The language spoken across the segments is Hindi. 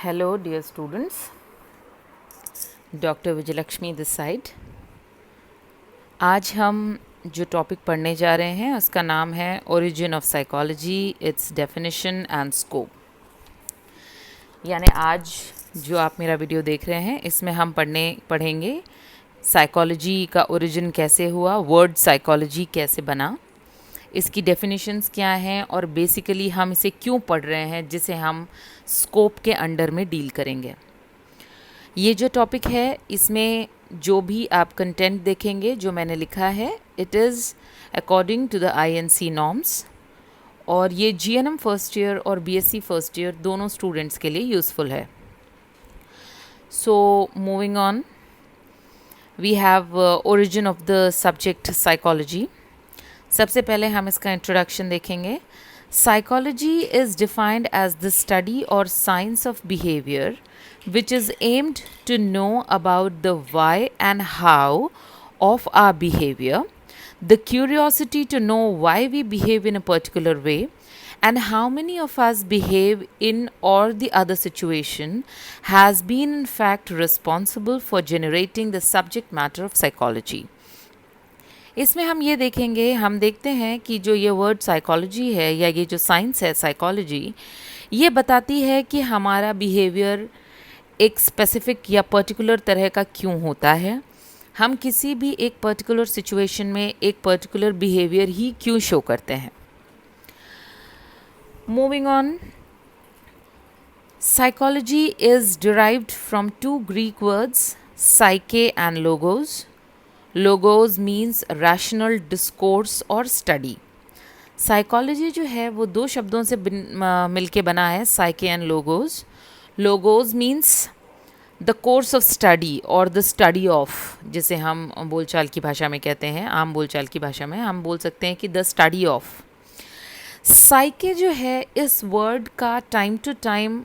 Hello dear students, doctor Vijayalakshmi this side. आज हम जो टॉपिक पढ़ने जा रहे हैं उसका नाम है origin of psychology, it's definition and scope. यानी आज जो आप मेरा वीडियो देख रहे हैं इसमें हम पढ़ेंगे साइकोलॉजी का ओरिजिन कैसे हुआ, वर्ड साइकोलॉजी कैसे बना, इसकी डेफिनेशंस क्या हैं और बेसिकली हम इसे क्यों पढ़ रहे हैं, जिसे हम स्कोप के अंडर में डील करेंगे। ये जो टॉपिक है इसमें जो भी आप कंटेंट देखेंगे जो मैंने लिखा है, it is according to the INC norms, और ये GNM फर्स्ट ईयर और BSc फर्स्ट ईयर दोनों स्टूडेंट्स के लिए यूज़फुल है। So moving on, we have origin of the subject psychology. सबसे पहले हम इसका इंट्रोडक्शन देखेंगे। Psychology is defined as the study और science of behaviour which is aimed to know about the why and how of our behavior, the curiosity to know why we behave in a particular way, and how many of us behave in or the other situation has been in fact responsible for generating the subject matter of psychology. इसमें हम ये देखेंगे, हम देखते हैं कि जो ये वर्ड साइकोलॉजी है या ये जो साइंस है साइकोलॉजी, ये बताती है कि हमारा बिहेवियर एक स्पेसिफिक या पर्टिकुलर तरह का क्यों होता है, हम किसी भी एक पर्टिकुलर सिचुएशन में एक पर्टिकुलर बिहेवियर ही क्यों शो करते हैं। Moving on, psychology is derived from two Greek words, psyche and logos. Logos means rational discourse और स्टडी। साइकोलॉजी जो है वो दो शब्दों से मिलके बना है, psyche and logos. Logos means the course of study और द स्टडी ऑफ, जिसे हम बोलचाल की भाषा में कहते हैं, आम बोलचाल की भाषा में हम बोल सकते हैं कि द स्टडी ऑफ। साइके जो है, इस वर्ड का टाइम टू टाइम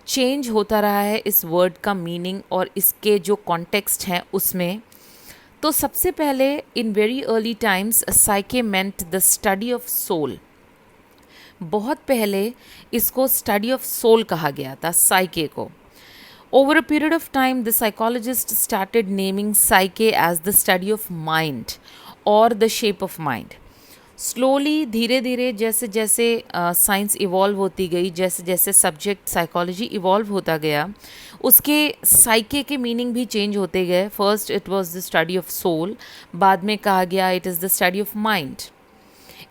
चेंज होता रहा है, इस वर्ड का मीनिंग और इसके जो कॉन्टेक्स्ट हैं उसमें। तो सबसे पहले in very early times psyche meant the study of soul. बहुत पहले इसको स्टडी ऑफ सोल कहा गया था, साइके को। Over a period of time the psychologist started naming psyche as the study of mind और the shape of mind. Slowly, धीरे धीरे, जैसे जैसे साइंस इवॉल्व होती गई, जैसे जैसे सब्जेक्ट साइकोलॉजी इवॉल्व होता गया, उसके साइके के मीनिंग भी चेंज होते गए। First it was the study of soul, बाद में कहा गया it is the study of mind.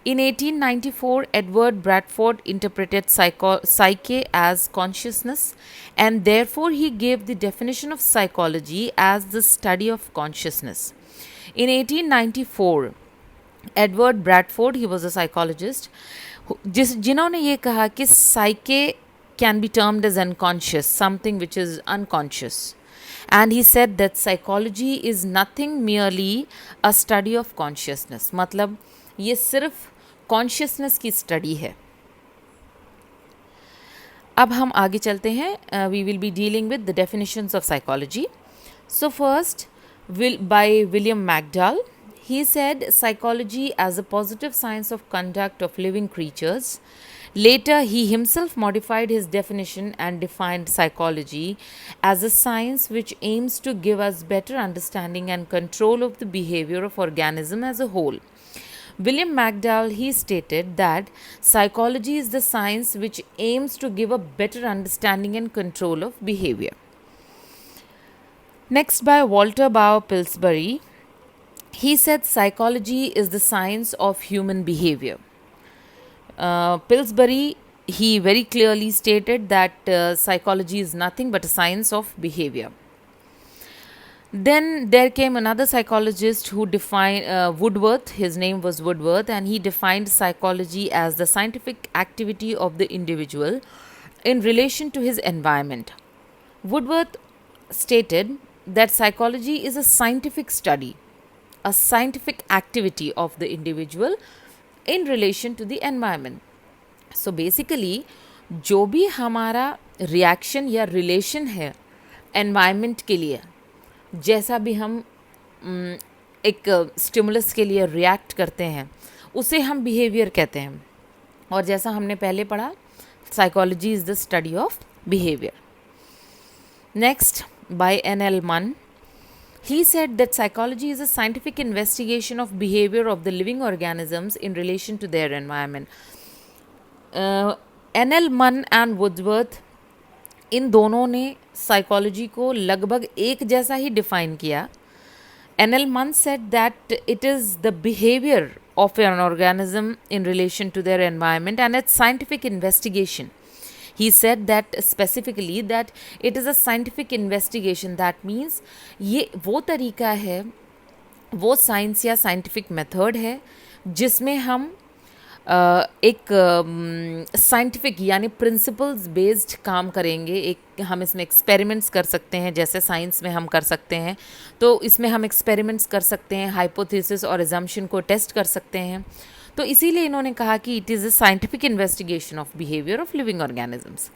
In 1894, Edward Bradford interpreted psyche as consciousness, and therefore he gave the definition of psychology as the study of consciousness. In 1894, Edward Bradford, he was a psychologist, जिन्होंने ये कहा कि psyche can be termed as unconscious, something which is unconscious. And he said that psychology is nothing merely a study of consciousness. मतलब ये सिर्फ कॉन्शियसनेस की स्टडी है। अब हम आगे चलते हैं। We will be dealing with the definitions of psychology. So first, by William McDougall, he said psychology as a positive science of conduct of living creatures. Later, he himself modified his definition and defined psychology as a science which aims to give us better understanding and control of the behavior of organism as a whole. William McDowell, he stated that psychology is the science which aims to give a better understanding and control of behavior. Next, by Walter Bauer Pillsbury, he said psychology is the science of human behavior. Pillsbury, he very clearly stated that psychology is nothing but a science of behavior. Then there came another psychologist who defined Woodworth. His name was Woodworth, and he defined psychology as the scientific activity of the individual in relation to his environment. Woodworth stated that psychology is a scientific study, a scientific activity of the individual in relation to the environment. So basically, जो भी हमारा रिएक्शन या रिलेशन है एनवायरनमेंट के लिए, जैसा भी हम एक स्टिमुलस के लिए रिएक्ट करते हैं उसे हम बिहेवियर कहते हैं। और जैसा हमने पहले पढ़ा, psychology is the study of behaviour. Next, by N.L. Munn, he said that psychology is a scientific investigation of behavior of the living organisms in relation to their environment. N.L. Munn and Woodworth, इन दोनों ने साइकोलॉजी को लगभग एक जैसा ही डिफाइन किया. N.L. Munn said that it is the behavior of an organism in relation to their environment and its scientific investigation. He said that specifically that it is a scientific investigation. That means ये वो तरीका है, वो साइंस या साइंटिफिक मेथड है जिसमें हम एक साइंटिफिक यानी प्रिंसिपल्स बेस्ड काम करेंगे. एक हम इसमें एक्सपेरिमेंट्स कर सकते हैं, जैसे साइंस में हम कर सकते हैं, तो इसमें हम एक्सपेरिमेंट्स कर सकते हैं, हाइपोथेसिस और एजम्पशन को टेस्ट कर सकते हैं. तो इसीलिए इन्होंने कहा कि it is a scientific investigation of behaviour of living organisms.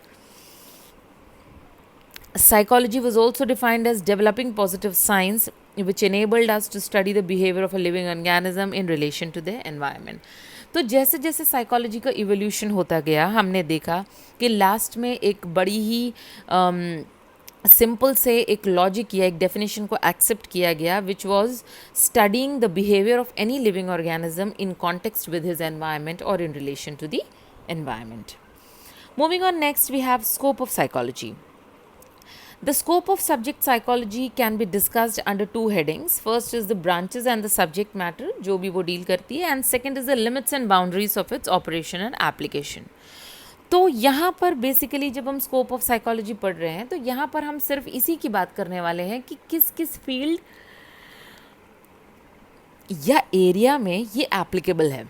Psychology was also defined as developing positive science which enabled us to study the behavior of a living organism in relation to their environment. तो जैसे जैसे साइकोलॉजी का इवोल्यूशन होता गया, हमने देखा कि लास्ट में एक बड़ी ही सिंपल से एक लॉजिक या एक डेफिनेशन को एक्सेप्ट किया गया, which was studying the behaviour of any living organism in context with his environment और in relation to the environment. Moving on, next we have scope of psychology. The scope of subject psychology can be discussed under two headings. First is the branches and the subject matter, जो भी वो deal करती है, and second is the limits and boundaries of its operation and application. तो यहाँ पर बेसिकली जब हम स्कोप ऑफ साइकोलॉजी पढ़ रहे हैं तो यहाँ पर हम सिर्फ इसी की बात करने वाले हैं कि किस किस फील्ड या एरिया में ये एप्लीकेबल है.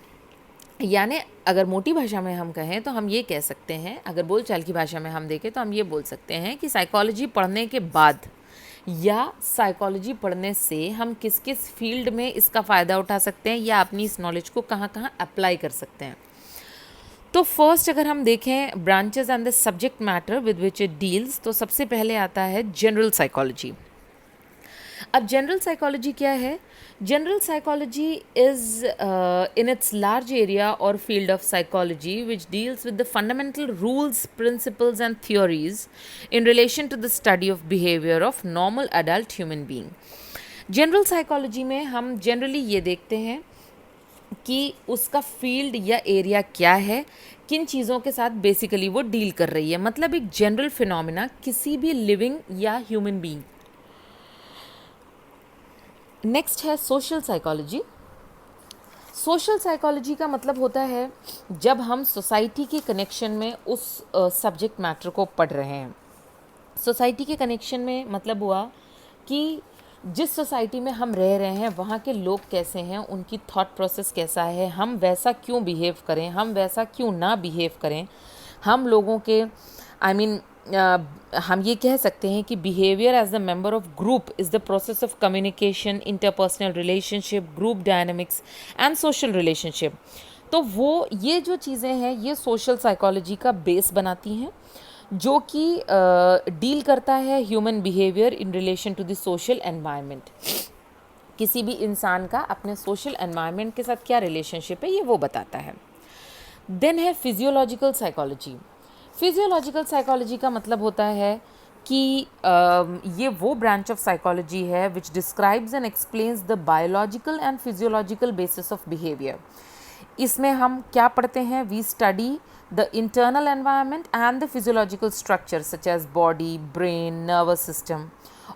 यानी अगर मोटी भाषा में हम कहें तो हम ये कह सकते हैं, अगर बोलचाल की भाषा में हम देखें तो हम ये बोल सकते हैं कि साइकोलॉजी पढ़ने के बाद या साइकोलॉजी पढ़ने से हम किस किस फील्ड में इसका फ़ायदा उठा सकते हैं या अपनी इस नॉलेज को कहाँ कहाँ अप्लाई कर सकते हैं. तो फर्स्ट अगर हम देखें branches and the subject matter with which it deals, तो सबसे पहले आता है जनरल साइकोलॉजी. अब जनरल साइकोलॉजी क्या है? General psychology is in its large area और field of psychology which deals with the fundamental rules, principles and theories in relation to the study of behaviour of normal adult human being. General psychology में हम जनरली ये देखते हैं कि उसका फील्ड या एरिया क्या है, किन चीज़ों के साथ बेसिकली वो डील कर रही है. मतलब एक जनरल फिनोमिना किसी भी लिविंग या ह्यूमन बीइंग. नेक्स्ट है सोशल साइकोलॉजी. सोशल साइकोलॉजी का मतलब होता है जब हम सोसाइटी के कनेक्शन में उस सब्जेक्ट मैटर को पढ़ रहे हैं. सोसाइटी के कनेक्शन में मतलब हुआ कि जिस सोसाइटी में हम रह रहे हैं वहाँ के लोग कैसे हैं, उनकी थॉट प्रोसेस कैसा है, हम वैसा क्यों बिहेव करें, हम वैसा क्यों ना बिहेव करें. हम लोगों के हम ये कह सकते हैं कि behaviour as the member of group is the process of communication, interpersonal relationship, group dynamics and social relationship. तो वो ये जो चीज़ें हैं ये सोशल साइकोलॉजी का बेस बनाती हैं, जो कि डील करता है human behaviour in relation to the social environment. किसी भी इंसान का अपने सोशल एनवायरनमेंट के साथ क्या रिलेशनशिप है ये वो बताता है. देन है फिजियोलॉजिकल साइकोलॉजी. फिजियोलॉजिकल साइकोलॉजी का मतलब होता है कि ये वो ब्रांच ऑफ साइकोलॉजी है which describes and explains the biological and physiological basis of behaviour. इसमें हम क्या पढ़ते हैं? We study the internal environment and the physiological structure such as body, brain, nervous system.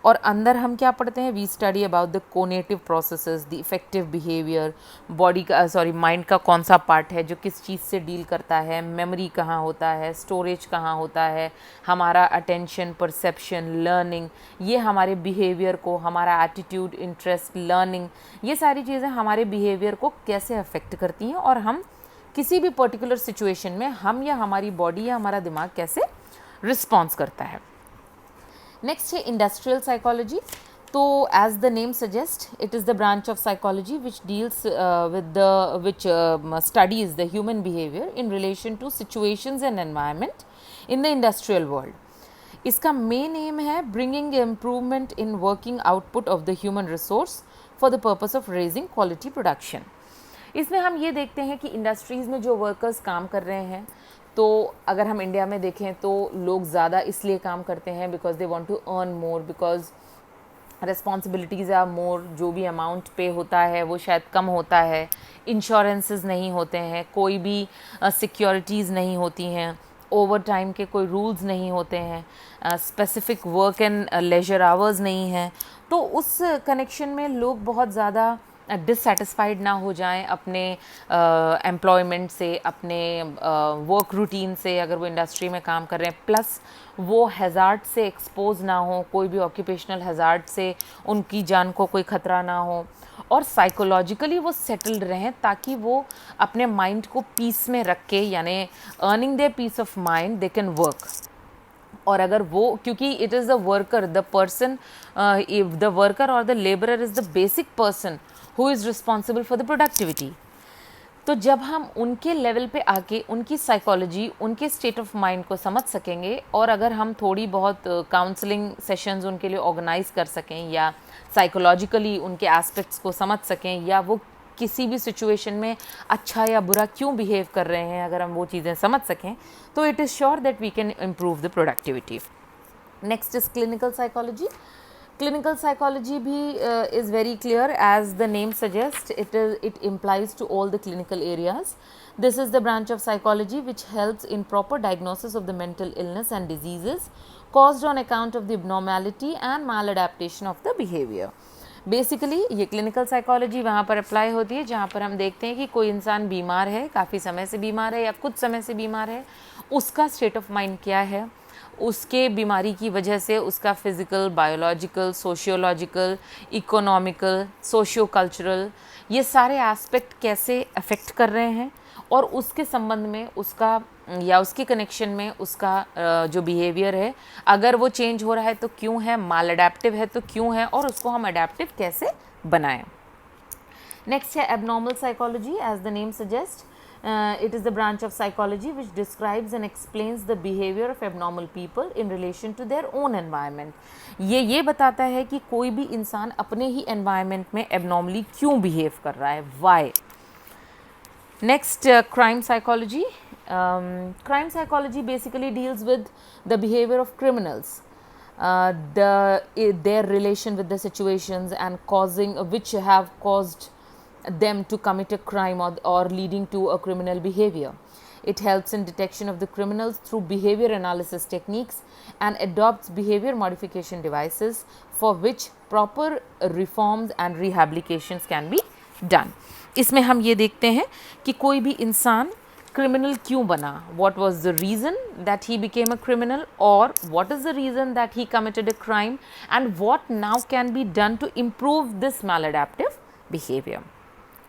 और अंदर हम क्या पढ़ते हैं? We study about the conative processes, the effective behaviour. Body का माइंड का कौन सा पार्ट है जो किस चीज़ से डील करता है, मेमोरी कहाँ होता है, स्टोरेज कहाँ होता है, हमारा अटेंशन, परसेप्शन, लर्निंग, ये हमारे बिहेवियर को, हमारा एटीट्यूड, इंटरेस्ट, लर्निंग, ये सारी चीज़ें हमारे बिहेवियर को कैसे अफेक्ट करती हैं और हम किसी भी पर्टिकुलर सिचुएशन में हम या हमारी बॉडी या हमारा दिमाग कैसे रिस्पॉन्स करता है. नेक्स्ट है इंडस्ट्रियल साइकोलॉजी. तो as the name suggest it is the branch of psychology which deals which studies the human behaviour in relation to situations and environment in the industrial world. इसका मेन एम है bringing improvement in working output of the human resource for the purpose of raising quality production. इसमें हम ये देखते हैं कि इंडस्ट्रीज़ में जो वर्कर्स काम कर रहे हैं तो अगर हम इंडिया में देखें तो लोग ज़्यादा इसलिए काम करते हैं because they want to earn more, because responsibilities are more, जो भी अमाउंट पे होता है वो शायद कम होता है, इंश्योरेंसेस नहीं होते हैं, कोई भी सिक्योरिटीज़ नहीं होती हैं, ओवर टाइम के कोई रूल्स नहीं होते हैं, specific work and leisure hours नहीं हैं। तो उस कनेक्शन में लोग बहुत ज़्यादा डिससेटिस्फाइड ना हो जाएं अपने एम्प्लॉयमेंट से, अपने वर्क रूटीन से, अगर वो इंडस्ट्री में काम कर रहे हैं, प्लस वो हैज़ार्ड से एक्सपोज ना हो, कोई भी ऑक्यूपेशनल हैज़ार्ड से उनकी जान को कोई ख़तरा ना हो, और साइकोलॉजिकली वो सेटल्ड रहें ताकि वो अपने माइंड को पीस में रख के, यानी earning their peace of mind, they can work. और अगर वो, क्योंकि it is the worker, the person, the worker और the labourer is the basic person who is responsible for the productivity. तो जब हम उनके लेवल पे आके उनकी साइकोलॉजी, उनके स्टेट ऑफ माइंड को समझ सकेंगे, और अगर हम थोड़ी बहुत काउंसलिंग सेशंस उनके लिए ऑर्गेनाइज कर सकें, या साइकोलॉजिकली उनके एस्पेक्ट्स को समझ सकें, या वो किसी भी सिचुएशन में अच्छा या बुरा क्यों बिहेव कर रहे हैं, अगर हम वो चीज़ें समझ सकें, तो it is sure that we can improve the productivity. Next is clinical psychology. Clinical psychology भी is very clear, as the name suggests. It implies to all the clinical areas. This is the branch of psychology which helps in proper diagnosis of the mental illness and diseases caused on account of the abnormality and maladaptation of the behavior. Basically ये क्लिनिकल साइकोलॉजी वहाँ पर अप्लाई होती है जहाँ पर हम देखते हैं कि कोई इंसान बीमार है, काफ़ी समय से बीमार है या कुछ समय से बीमार है, उसका स्टेट ऑफ माइंड क्या है, उसके बीमारी की वजह से उसका physical, biological, sociological, economical, socio cultural, ये सारे एस्पेक्ट कैसे अफेक्ट कर रहे हैं, और उसके संबंध में उसका या उसके कनेक्शन में उसका जो बिहेवियर है, अगर वो चेंज हो रहा है तो क्यों है, माल अडेप्टिव है तो क्यों है, और उसको हम अडेप्टिव कैसे बनाएं। नेक्स्ट है abnormal psychology. As the name suggest, it is the branch of psychology which describes and explains the behavior of abnormal people in relation to their own environment. ये बताता है कि कोई भी इंसान अपने ही environment में abnormally क्यों behave कर रहा है, why. Next, crime psychology. Crime psychology basically deals with the behavior of criminals, their relation with the situations and which have caused them to commit a crime or leading to a criminal behavior. It helps in detection of the criminals through behavior analysis techniques and adopts behavior modification devices for which proper reforms and rehabilitations can be done. इसमें हम ये देखते हैं कि कोई भी इंसान criminal क्यों बना, what was the reason that he became a criminal, or what is the reason that he committed a crime, and what now can be done to improve this maladaptive behavior.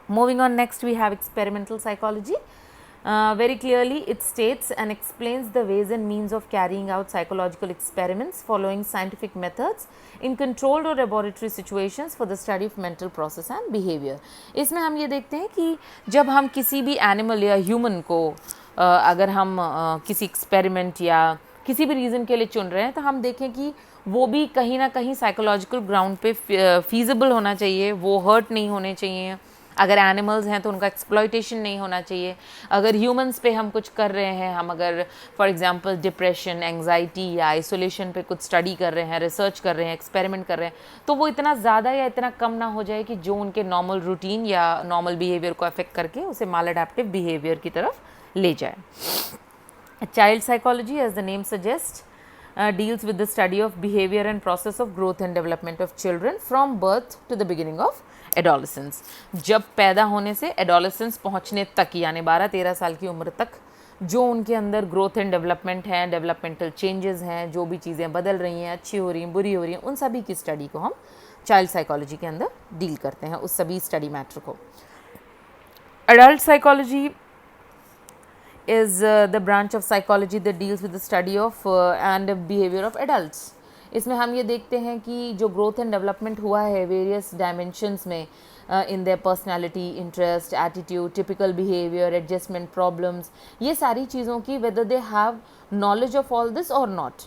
Moving on, next we have experimental psychology. Very clearly it states and explains the ways and means of carrying out psychological experiments following scientific methods in controlled or laboratory situations for the study of mental process and behavior. इसमें हम ये देखते हैं कि जब हम किसी भी एनिमल या ह्यूमन को अगर हम किसी एक्सपेरिमेंट या किसी भी रीज़न के लिए चुन रहे हैं, तो हम देखें कि वो भी कहीं ना कहीं साइकोलॉजिकल ग्राउंड पे फीजिबल होना चाहिए, वो हर्ट नहीं होने चाहिए। अगर एनिमल्स हैं तो उनका एक्सप्लॉयटेशन नहीं होना चाहिए। अगर ह्यूमंस पे हम कुछ कर रहे हैं, हम अगर फॉर एग्जांपल डिप्रेशन, एंग्जाइटी या आइसोलेशन पे कुछ स्टडी कर रहे हैं, रिसर्च कर रहे हैं, एक्सपेरिमेंट कर रहे हैं, तो वो इतना ज़्यादा या इतना कम ना हो जाए कि जो उनके नॉर्मल रूटीन या नॉर्मल बिहेवियर को अफेक्ट करके उसे माल अडेप्टिव बिहेवियर की तरफ ले जाए। Child psychology, as the name suggest, deals with the study of behavior and process of growth and development of children from birth to the beginning of adolescence. जब पैदा होने से एडोलेसेंस पहुंचने तक, यानी 12-13 साल की उम्र तक जो उनके अंदर ग्रोथ एंड डेवलपमेंट है, डेवलपमेंटल चेंजेस हैं, जो भी चीज़ें बदल रही हैं, अच्छी हो रही हैं, बुरी हो रही हैं, उन सभी की स्टडी को हम चाइल्ड साइकोलॉजी के अंदर डील करते हैं, उस सभी स्टडी मैटर को। Adult psychology is the branch of psychology that deals with the study of and behavior of adults. इसमें हम ये देखते हैं कि जो ग्रोथ एंड डेवलपमेंट हुआ है वेरियस डायमेंशंस में, in their personality, interest, attitude, typical behaviour, adjustment problems, ये सारी चीज़ों की whether they have knowledge of all this और नॉट,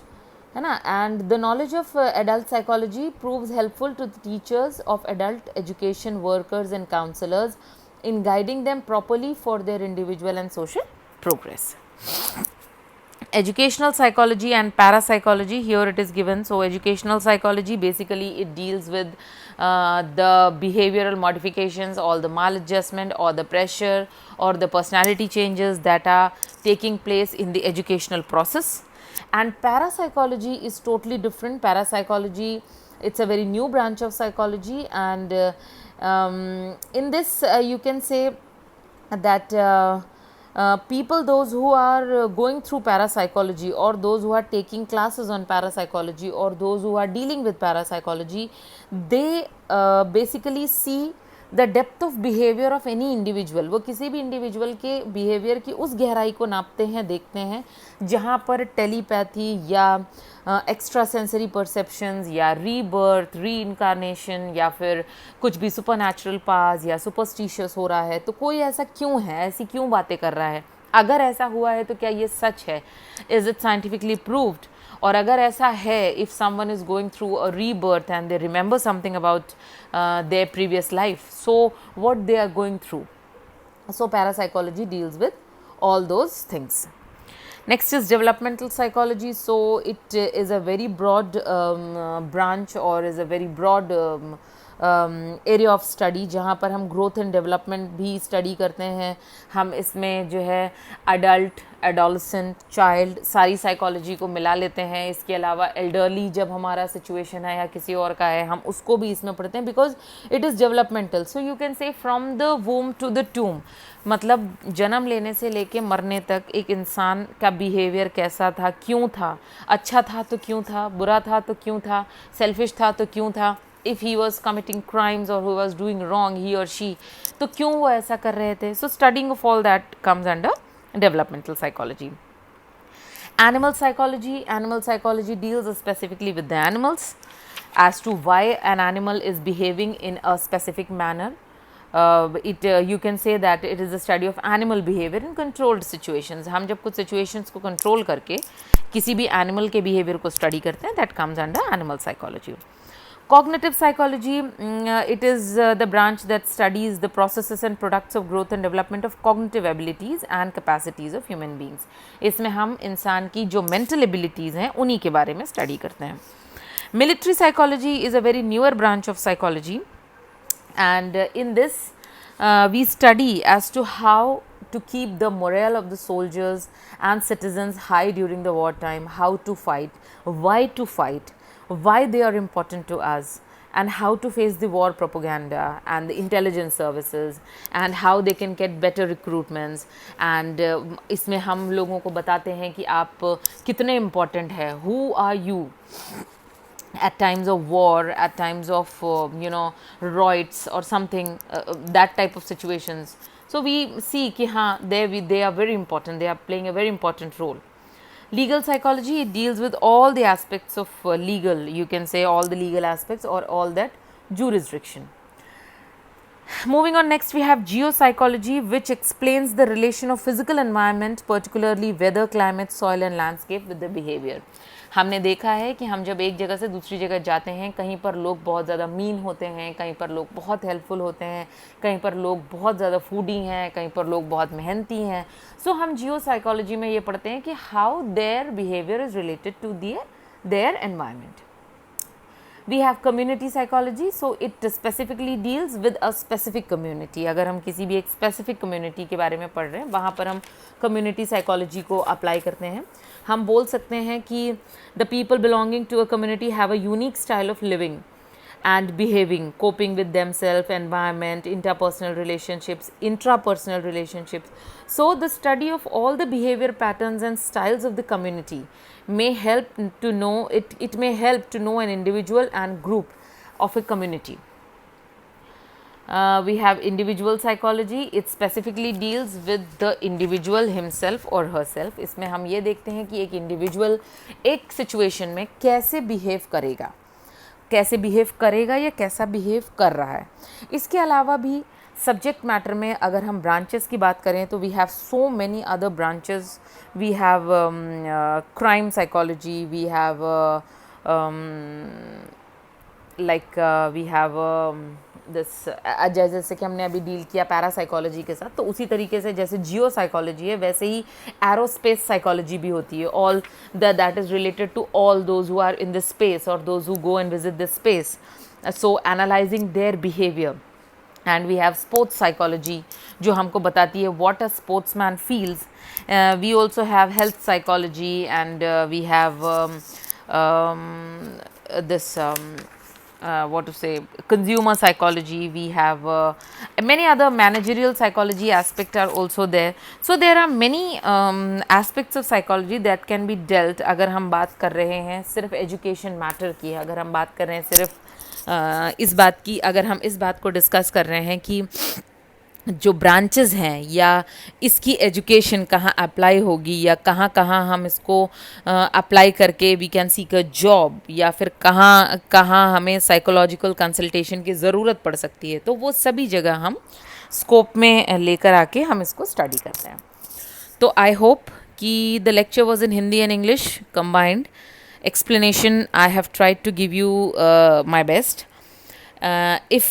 है ना। And the knowledge of adult psychology proves helpful to the teachers of adult education workers and counsellors in guiding them properly for their individual and social progress. Educational psychology and parapsychology, here it is given. So educational psychology, basically it deals with the behavioral modifications, all the maladjustment or the pressure or the personality changes that are taking place in the educational process. And parapsychology is totally different. Parapsychology, it's a very new branch of psychology, and in this you can say that people, those who are going through parapsychology, or those who are taking classes on parapsychology, or those who are dealing with parapsychology, they basically see the depth of behaviour of any individual. वो किसी भी इंडिविजुअल के बिहेवियर की उस गहराई को नापते हैं, देखते हैं, जहाँ पर टेलीपैथी या एक्स्ट्रा सेंसरी परसेप्शंस या रीबर्थ, री इनकारनेशन, या फिर कुछ भी सुपर नेचुरल पास या सुपरस्टिशियस हो रहा है. तो कोई ऐसा क्यों है, ऐसी क्यों बातें कर रहा है, अगर ऐसा हुआ है तो क्या ये सच है, इज़ इट साइंटिफिकली प्रूव्ड. और अगर ऐसा है, if someone is going through a rebirth and they remember something about their previous life, so what they are going through. So parapsychology deals with all those things. Next is developmental psychology. So it is a very broad branch, or is a very broad area of study, जहाँ पर हम ग्रोथ एंड डेवलपमेंट भी स्टडी करते हैं. हम इसमें जो है अडल्ट, एडोलसेंट, चाइल्ड, सारी साइकोलॉजी को मिला लेते हैं. इसके अलावा एल्डरली जब हमारा सिचुएशन है या किसी और का है, हम उसको भी इसमें पढ़ते हैं, because it is developmental. So you can say from the womb to the tomb, मतलब जन्म लेने से लेके मरने तक एक इंसान का बिहेवियर कैसा था, क्यों था, अच्छा था तो क्यों था, बुरा था तो क्यों था, सेल्फिश था तो क्यों था, if he was committing crimes or who was doing wrong, he or she, तो क्यों वो ऐसा कर रहे थे. So studying of all that comes under developmental psychology. Animal psychology deals specifically with the animals, as to why an animal is behaving in a specific manner. You can say that it is a study of animal behavior in controlled situations. हम जब कुछ situations को control करके किसी भी animal के behavior को study करते हैं, that comes under animal psychology. Cognitive psychology, it is the branch that studies the processes and products of growth and development of cognitive abilities and capacities of human beings. इसमें हम इंसान की जो mental abilities हैं उन्हीं के बारे में study करते हैं. Military psychology is a very newer branch of psychology, and in this we study as to how to keep the morale of the soldiers and citizens high during the wartime, how to fight, why to fight, why they are important to us, and how to face the war propaganda and the intelligence services, and how they can get better recruitments. And इसमें हम लोगों को बताते हैं कि आप कितने important है, who are you at times of war, at times of riots or something, that type of situations. So we see कि हाँ, they are very important, they are playing a very important role. Legal psychology, it deals with all the aspects of legal, you can say all the legal aspects or all that jurisdiction. Moving on, next we have geopsychology, which explains the relation of physical environment, particularly weather, climate, soil and landscape with the behavior. हमने देखा है कि हम जब एक जगह से दूसरी जगह जाते हैं, कहीं पर लोग बहुत ज़्यादा मीन होते हैं, कहीं पर लोग बहुत हेल्पफुल होते हैं, कहीं पर लोग बहुत ज़्यादा फूडी हैं, कहीं पर लोग बहुत मेहनती हैं. सो हम जियो साइकोलॉजी में ये पढ़ते हैं कि how their behaviour is related to their environment. We have community psychology, so it specifically deals with a specific community. अगर हम किसी भी एक specific community के बारे में पढ़ रहे हैं, वहाँ पर हम community psychology को apply करते हैं. हम बोल सकते हैं कि the people belonging to a community have a unique style of living and behaving, coping with themselves, environment, interpersonal relationships, intrapersonal relationships. So the study of all the behavior patterns and styles of the community may help to know it may help to know an individual and group of a community. We have individual psychology, it specifically deals with the individual himself or herself. इसमें हम ये देखते हैं कि एक individual एक situation में कैसे behave करेगा, या कैसा बिहेव कर रहा है. इसके अलावा भी सब्जेक्ट मैटर में अगर हम ब्रांचेस की बात करें तो we have so many other branches. We have crime psychology, we have like we have this, जैसे कि हमने अभी डील किया पैरासाइकोलॉजी के साथ, तो उसी तरीके से जैसे जियो साइकोलॉजी है वैसे ही एरोस्पेस साइकोलॉजी भी होती है. All that is related to all those who are in this space और those who go and visit this space. So analysing their behaviour. And we have sports psychology जो हमको बताती है what a sportsman feels. We also have health psychology and we have this what to say, consumer psychology. We have many other managerial psychology aspects are also there. So there are many aspects of psychology that can be dealt. अगर हम बात कर रहे हैं सिर्फ एजुकेशन मैटर की, अगर हम बात कर रहे हैं सिर्फ इस बात की, अगर हम इस बात को डिस्कस कर रहे हैं कि जो ब्रांचेस हैं या इसकी एजुकेशन कहाँ अप्लाई होगी या कहाँ कहाँ हम इसको अप्लाई करके we can seek a job, या फिर कहाँ कहाँ हमें साइकोलॉजिकल कंसल्टेशन की ज़रूरत पड़ सकती है, तो वो सभी जगह हम स्कोप में लेकर आके हम इसको स्टडी करते हैं. तो आई होप कि the lecture was in Hindi and English combined. Explanation I have tried to give you my best. If